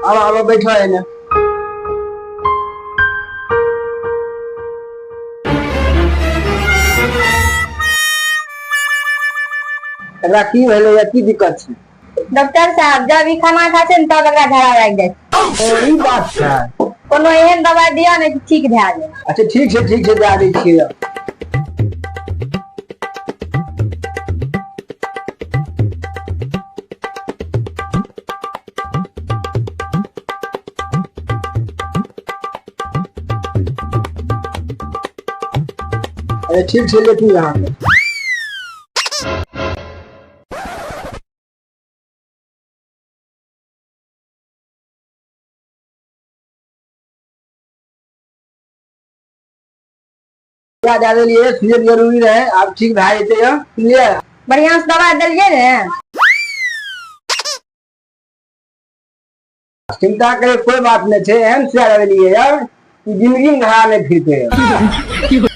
अब बैठो है ना। एकरा की भेलै या की दिक्कत छै? डॉक्टर साहब जब ई खाना खा छै तब एकरा झड़ा लागि जाइ छै। ई बात छै। कोनो एहन दवाई दिया ने कि ठीक भए जाए। अच्छा ठीक छै दे दै छियै। अरे ठीक छै लेकिन यहाँ पे दे देलिए, सीजन जरूरी रहे, आप ठीक भए जेतै यऽ, सुनलिए? बढ़िया से दवाई दिलिए ने। चिंता करे कोई बात नहीं है, एहन से देलिए यार जिंदगी में घरा नहीं फिरते।